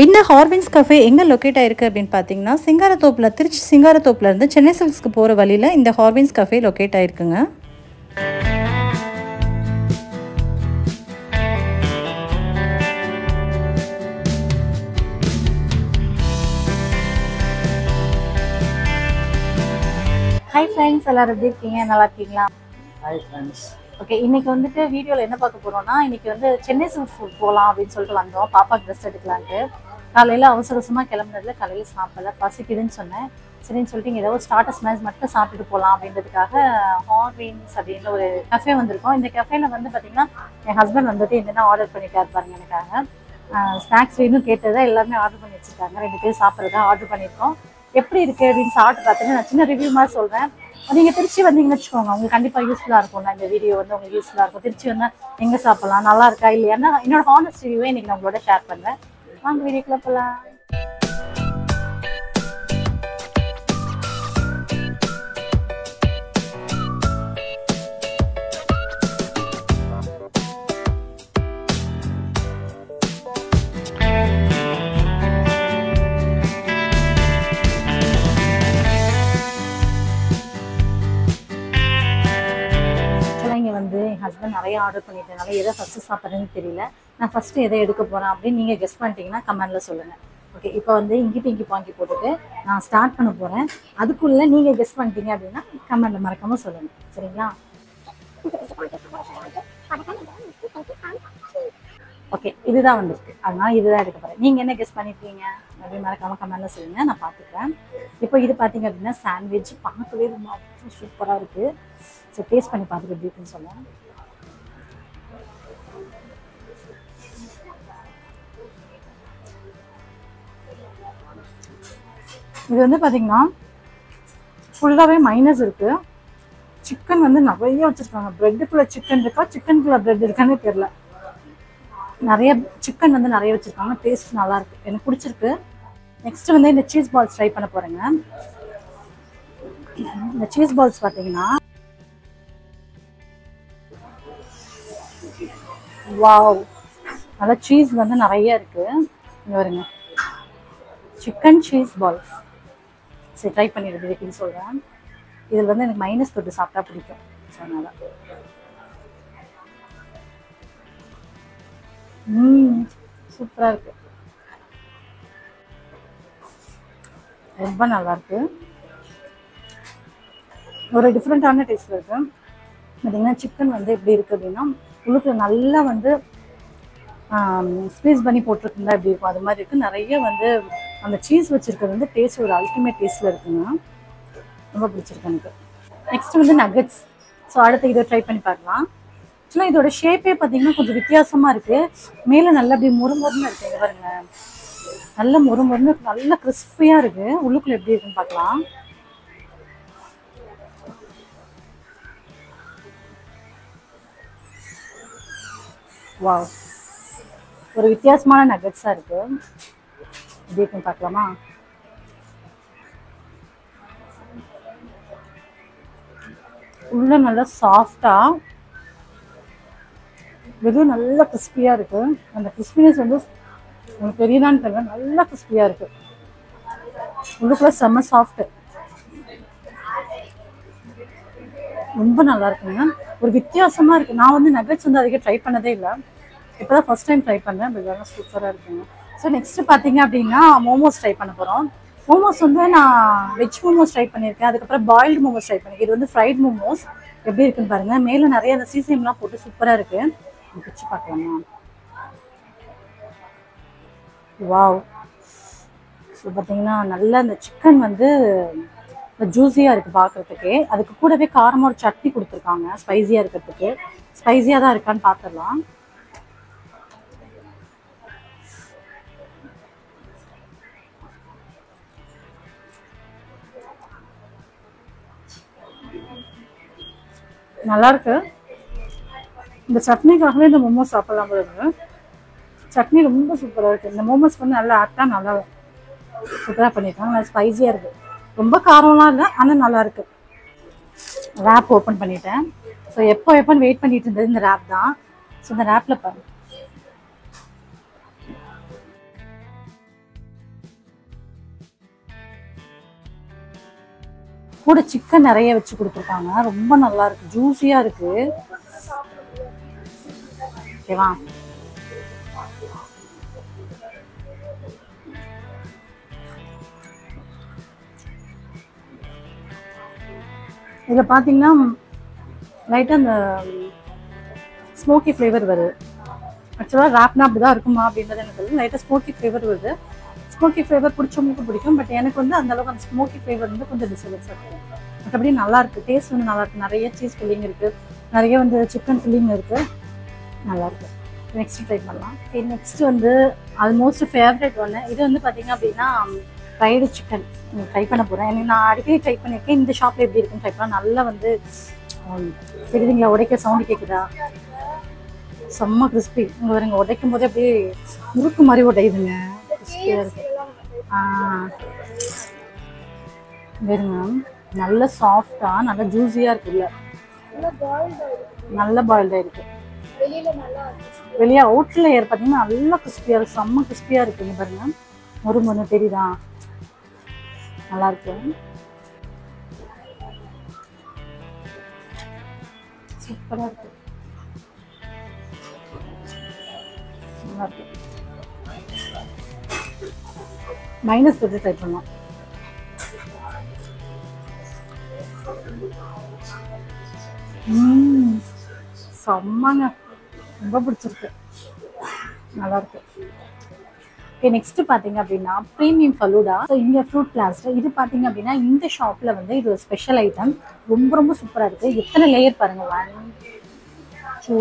இந்த ஹார்வின்ஸ் கஃபே எங்கே லொக்கேட் ஆயிருக்கு அப்படின்னு பார்த்தீங்கன்னா, சிங்காரத்தோப்பில் திருச்சி சிங்காரத்தோப்புலேருந்து சென்னை சில்க்ஸ்க்கு போகிற வழியில் இந்த ஹார்வின்ஸ் கஃபே லொக்கேட் ஆயிருக்குங்க. ஹாய் ஃப்ரெண்ட்ஸ், எல்லாரும் எப்படி இருக்கீங்க? நல்லா இருக்கீங்களா? Hi friends. ஓகே, இன்னைக்கு வந்துட்டு வீடியோவில் என்ன பார்க்க போகிறோம்னா, இன்னைக்கு வந்து சென்னை சில்க்ஸ் போகலாம் அப்படின்னு சொல்லிட்டு வந்தோம். பாப்பாக்கு ட்ரெஸ் எடுக்கலான்ட்டு. காலையில் அவசரமாக கிளம்புனதுல காலையில் சாப்பிடல, பசிக்குதுன்னு சொன்னேன். சரின்னு சொல்லிட்டு இங்கே ஏதோ ஸ்டார்டர்ஸ் மேட்ச் மட்டும் சாப்பிட்டுட்டு போகலாம் அப்படின்றதுக்காக ஹார்வின்ஸ் அப்படின்ற ஒரு கஃபே வந்திருக்கோம். இந்த கஃபேல வந்து பார்த்தீங்கன்னா என் ஹஸ்பண்ட் வந்துட்டு என்னென்ன ஆர்டர் பண்ணிட்டாரு பாருங்க. எனக்காக ஸ்நாக்ஸ் வேணும் கேட்டதை எல்லாமே ஆர்டர் பண்ணி வச்சுருக்காங்க. 2 பேர் சாப்பிட்றதா ஆர்டர் பண்ணியிருக்கோம். எப்படி இருக்குது அப்படின்னு சாப்பிட்டு பார்த்துட்டு நான் சின்ன ரிவ்யூ மாதிரி சொல்கிறேன். நீங்கள் திருச்சி வந்தீங்கன்னு வச்சுக்கோங்க, உங்களுக்கு கண்டிப்பாக யூஸ்ஃபுல்லாக இருக்கும்ல. இந்த வீடியோ வந்து உங்களுக்கு யூஸ்ஃபுல்லாக இருக்கும். திருச்சி வந்தால் எங்கே சாப்பிட்லாம், நல்லா இருக்கா இல்லையான்னா என்னோட ஹானஸ்ட் ரிவ்யூவே இன்றைக்கி நான் உங்களோட ஷேர் பண்ணுறேன். வாங்க வீடியோக்குள்ள போகலாம். வந்து என் ஹஸ்பண்ட் நிறைய ஆர்டர் பண்ணிட்டனால எதை ஃபஸ்ட்டு சாப்பிட்றதுன்னு தெரியல. நான் ஃபஸ்ட்டு எதை எடுக்க போகிறேன் அப்படின்னு நீங்கள் கெஸ் பண்ணிட்டீங்கன்னா கமெண்டில் சொல்லுங்கள். ஓகே, இப்போ வந்து இங்கி பாங்கி போட்டுட்டு நான் ஸ்டார்ட் பண்ண போகிறேன். அதுக்குள்ளே நீங்கள் கெஸ் பண்ணிட்டீங்க அப்படின்னா கமெண்டில் மறக்காமல் சொல்லுங்கள், சரிங்களா? ஓகே, இதுதான் வந்துருக்கு, அதனால் இதுதான் எடுக்க போகிறேன். நீங்கள் என்ன கெஸ் பண்ணியிருக்கீங்க அப்படின்னு மறக்காமல் கமெண்டில் சொல்லுங்கள், நான் பார்த்துக்கிறேன். இப்போ இது பார்த்தீங்க அப்படின்னா சாண்ட்விச். பார்க்கவே ரொம்ப சூப்பராக இருக்குது. ஸோ டேஸ்ட் பண்ணி பார்த்துட்டு எப்படி இருக்குன்னு சொல்லுவேன். இது வந்து பார்த்தீங்கன்னா ஃபுல்லாகவே மைனஸ் இருக்குது. சிக்கன் வந்து நிறைய வச்சுருக்காங்க. ப்ரெட்டுக்குள்ளே சிக்கன் இருக்கா, சிக்கனுக்குள்ளே ப்ரெட் இருக்கான்னு தெரியல. நிறைய சிக்கன் வந்து நிறைய வச்சுருக்காங்க. டேஸ்ட் நல்லாயிருக்கு, எனக்கு பிடிச்சிருக்கு. நெக்ஸ்ட்டு வந்து இந்த சீஸ் பால்ஸ் ட்ரை பண்ண போகிறேங்க. இந்த சீஸ் பால்ஸ் பார்த்தீங்கன்னா வாவ், நல்லா சீஸ் வந்து நிறைய இருக்குது. இங்கே வருங்க, சிக்கன் சீஸ் பால்ஸ். சரி ட்ரை பண்ணிடுறது இருக்குன்னு சொல்கிறேன். இதில் வந்து எனக்கு மைனஸ் தொட்டு சாப்பிட்டா பிடிக்கும். ஸோ அதனால் சூப்பராக இருக்குது, ரொம்ப நல்லாயிருக்கு. ஒரு டிஃப்ரெண்ட்டான டேஸ்ட்டில் இருக்குது. பார்த்தீங்கன்னா சிக்கன் வந்து எப்படி இருக்குது அப்படின்னா உள்ளுக்குள்ள நல்லா வந்து ஸ்க்வீஸ் பண்ணி போட்டிருக்குங்களா எப்படி இருக்கும் அது மாதிரி இருக்குது. நிறைய வந்து அந்த சீஸ் வச்சுருக்கிறது வந்து டேஸ்ட் ஒரு அல்டிமேட் டேஸ்ட்டில் இருக்குங்க. ரொம்ப பிடிச்சிருக்கு எனக்கு. நெக்ஸ்ட் வந்து நகட்ஸ். ஸோ அடுத்து இதை ட்ரை பண்ணி பார்க்கலாம். ஆக்சுவலாக இதோட ஷேப்பே பார்த்தீங்கன்னா கொஞ்சம் வித்தியாசமாக இருக்குது. மேலே நல்லா அப்படி முறுமுறுன்னு இருக்குது. இங்கே பாருங்க, நல்ல முறுமுறுன்னு நல்ல கிறிஸ்பியாக இருக்குது. உள்ளுக்குள்ளே எப்படி இருக்குன்னு பார்க்கலாம். வாவ், ஒரு வித்தியாசமான நகட்ஸாக இருக்குது. எப்படி இருக்குன்னு பார்க்கலாமா? உள்ள நல்லா சாஃப்டாக, வெறும் நல்லா கிறிஸ்பியாக இருக்குது. அந்த கிறிஸ்பினஸ் வந்து உங்களுக்கு பெரியதான்னு தெரியல, நல்லா கிறிஸ்பியாக இருக்குது. உள்ளுக்குள்ள செம்ம சாஃப்ட்டு, ரொம்ப நல்லா இருக்குங்க. ஒரு வித்தியாசமாக இருக்குது. நான் வந்து நகட்ஸ் வந்து அதிகம் ட்ரை பண்ணதே இல்லை, இப்போ தான் ஃபஸ்ட் டைம் ட்ரை பண்ணேன். பட் இதெல்லாம் சூப்பராக இருக்குங்க. ஸோ நெக்ஸ்ட்டு பார்த்தீங்க அப்படின்னா மோமோஸ் ட்ரை பண்ண போகிறோம். மோமோஸ் வந்து நான் வெஜ் மோமோஸ் ட்ரை பண்ணியிருக்கேன், அதுக்கப்புறம் பாயில்டு மோமோஸ் ட்ரை பண்ணியிருக்கேன். இது வந்து ஃப்ரைட் மோமோஸ். எப்படி இருக்குன்னு பாருங்கள். மேலே நிறைய அந்த சீசன்லாம் போட்டு சூப்பராக இருக்குது. பிடிச்சி பார்க்கலாமா? வாவ். ஸோ பார்த்தீங்கன்னா நல்லா அந்த சிக்கன் வந்து ஜூஸியாக இருக்குது பார்க்குறதுக்கே. அதுக்கு கூடவே காரமாக ஒரு சட்னி கொடுத்துருக்காங்க ஸ்பைஸியாக இருக்கிறதுக்கு. ஸ்பைஸியாக தான் இருக்கான்னு பார்த்துடலாம். நல்லாயிருக்கு. இந்த சட்னிக்காகவே இந்த மோமோஸ் சாப்பிட்லாம் போல இருக்கு. சட்னி ரொம்ப சூப்பராக இருக்குது. இந்த மோமோஸ் வந்து நல்லா ஆக்டாக நல்லா சூப்பராக பண்ணியிருக்காங்க. நல்லா ஸ்பைஸியாக இருக்குது. ரொம்ப காரம்லாம் இல்லை, ஆனால் நல்லாயிருக்கு. ரேப் ஓப்பன் பண்ணிட்டேன். ஸோ எப்போ வெயிட் பண்ணிட்டு இருந்தது இந்த ரேப் தான். ஸோ இந்த ரேப்பில் பாருங்க, கூட சிக்கன் நிறைய வச்சு கொடுத்துருக்காங்க. ரொம்ப நல்லா இருக்கு, ஜூஸியா இருக்கு. ஓகேவா? இதில் பார்த்தீங்கன்னா லைட்டாக அந்த ஸ்மோக்கி ஃப்ளேவர் வருது. ஆக்சுவலாக ரேப்னா அப்படி தான் இருக்குமா அப்படின்றது எனக்கு தெரியும். லைட்டாக ஸ்மோக்கி ஃப்ளேவர் வருது. ஸ்மோக்கி ஃப்ளேவர் பிடிச்சவங்களுக்கு பிடிக்கும். பட் எனக்கு வந்து அந்தளவுக்கு அந்த ஸ்மோக்கி ஃப்ளேவர் வந்து கொஞ்சம் டிஸ்டர்பன்ஸாக இருக்கும். மற்றபடி நல்லாயிருக்கு, டேஸ்ட் வந்து நல்லாயிருக்கு. நிறைய சீஸ் ஃபில்லிங் இருக்குது, நிறைய வந்து சிக்கன் ஃபில்லிங் இருக்குது, நல்லாயிருக்கு. நெக்ஸ்ட் ட்ரை பண்ணலாம். நெக்ஸ்ட் வந்து ஆல்மோஸ்ட் ஃபேவரட் ஒன்று. இது வந்து பார்த்தீங்க அப்படின்னா ஃப்ரைடு சிக்கன் ட்ரை பண்ண போகிறேன். எனக்கு நான் அடிக்கடி ட்ரை பண்ணியிருக்கேன். இந்த ஷாப்பில் எப்படி இருக்குன்னு ட்ரை பண்ணால் நல்லா வந்து தெரியுதுங்களா, உடைக்க சவுண்டு கேட்குதா? செம்ம கிறிஸ்பி. இங்கே வருங்க, உடைக்கும் போதே அப்படியே முறுக்கு மாதிரி உடையுதுங்க, கிறிஸ்பியாக இருக்கு. வருங்க, நல்ல சாஃப்டாக நல்ல ஜூஸியாக இருக்குல்ல, நல்ல பாயில்டாக இருக்குது. வெளியே அவுட் லேயர் பார்த்தீங்கன்னா நல்லா கிறிஸ்பியாக இருக்குது, செம்ம கிறிஸ்பியாக இருக்குங்க. பாருங்க, முறுமுன்னு தெரியுதா? நல்லா இருக்கு, சூப்பராக இருக்கு, நல்லா இருக்கு. மைனஸ் போட்டு ட்ரை பண்ணலாம். செம்மங்க, ரொம்ப பிடிச்சிருக்கு, நல்லா இருக்கு. ஓகே, நெக்ஸ்ட் பார்த்தீங்க அப்படின்னா ப்ரீமியம் ஃபலூடா. ஸோ இங்கே ஃப்ரூட் பிளாஸ்டர். இது பார்த்தீங்க அப்படின்னா இந்த ஷாப்பில் வந்து இது ஒரு ஸ்பெஷல் ஐட்டம். ரொம்ப ரொம்ப சூப்பராக இருக்குது. எத்தனை லேயர் பாருங்கள், 1 2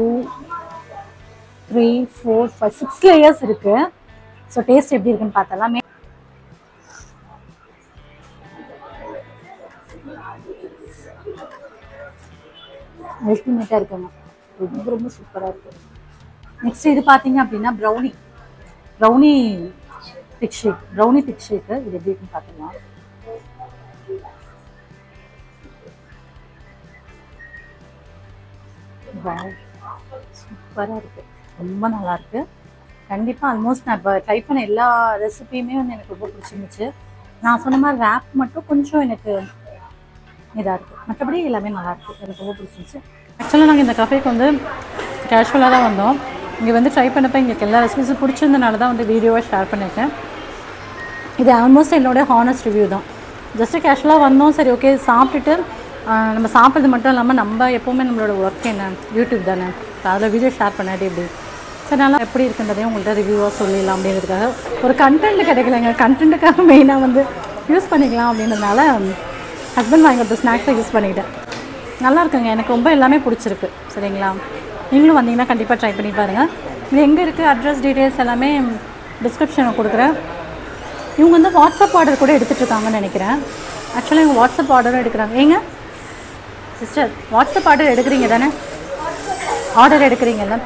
3 4 5 6 லேயர்ஸ் இருக்குது. ஸோ டேஸ்ட் எப்படி இருக்குன்னு பார்த்தலாம். அல்டிமேட்டாக இருக்குங்க, ரொம்ப ரொம்ப சூப்பராக இருக்குது. நெக்ஸ்ட் இது பார்த்தீங்க அப்படின்னா ப்ரௌனி திக் ஷேக்கு. இது எப்படி இருக்குன்னு பார்த்துக்கலாம். சூப்பராக இருக்குது, ரொம்ப நல்லா இருக்குது. கண்டிப்பாக ஆல்மோஸ்ட் நான் இப்போ ட்ரை பண்ண எல்லா ரெசிபியுமே வந்து எனக்கு ரொம்ப பிடிச்சிருந்துச்சு. நான் சொன்ன மாதிரி ரேப் மட்டும் கொஞ்சம் எனக்கு இதாக இருக்குது, மற்றபடி எல்லாமே நல்லாயிருக்கு, எனக்கு ரொம்ப பிடிச்சிருந்துச்சு. ஆக்சுவலாக நாங்கள் இந்த கஃபேக்கு வந்து கேஷுவலாக தான் வந்தோம். இங்கே வந்து ட்ரை பண்ணப்போ எங்களுக்கு எல்லா ரெசிபிஸும் பிடிச்சிருந்தனால தான் வந்து வீடியோவாக ஷேர் பண்ணியிருக்கேன். இது ஆல்மோஸ்ட் என்னோடய ஹானஸ்ட் ரிவ்யூ தான். ஜஸ்ட்டு கேஷுவலாக வந்தோம், சரி ஓகே சாப்பிட்டுட்டு நம்ம சாப்பிட்றது மட்டும் இல்லாமல் நம்ம எப்போவுமே நம்மளோட ஒர்க் என்ன, யூடியூப் தானே, அதில் வீடியோ ஷேர் பண்ணாட்டி எப்படி, சரி நல்லா எப்படி இருக்குன்றதையும் உங்கள்கிட்ட ரிவ்யூவாக சொல்லிடலாம் அப்படிங்கிறதுக்காக. ஒரு கண்டென்ட் கிடைக்கலைங்க, கண்டென்ட்டுக்காக மெயினாக வந்து யூஸ் பண்ணிக்கலாம் அப்படின்றதுனால ஹஸ்பண்ட் வாங்கி கொடுத்த ஸ்நாக்ஸை யூஸ் பண்ணிக்கிட்டேன். நல்லா இருக்குங்க, எனக்கு ரொம்ப எல்லாமே பிடிச்சிருக்கு. சரிங்களா, நீங்களும் வந்தீங்கன்னா கண்டிப்பாக ட்ரை பண்ணி பாருங்கள். இது எங்கே இருக்குது, அட்ரஸ் டீட்டெயில்ஸ் எல்லாமே டிஸ்கிரிப்ஷனில் கொடுக்குறேன். இவங்க வந்து வாட்ஸ்அப் ஆர்டர் கூட எடுத்துகிட்டு இருக்காங்கன்னு நினைக்கிறேன். ஆக்சுவலாக இவங்க வாட்ஸ்அப் ஆர்டரும் எடுக்கிறாங்க. ஏங்க சிஸ்டர், வாட்ஸ்அப் ஆர்டர் எடுக்கிறீங்க தானே? ஆர்டர் எடுக்கிறீங்கல்ல?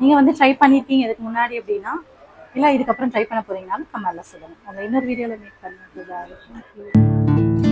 நீங்கள் வந்து ட்ரை பண்ணியிருக்கீங்க இதுக்கு முன்னாடி அப்படின்னா, இல்லை இதுக்கப்புறம் ட்ரை பண்ண போகிறீங்கனாலும் கமெண்ட்ல சொல்லுங்கள். உங்கள் இன்னொரு வீடியோவில் மீட் பண்ணுறது.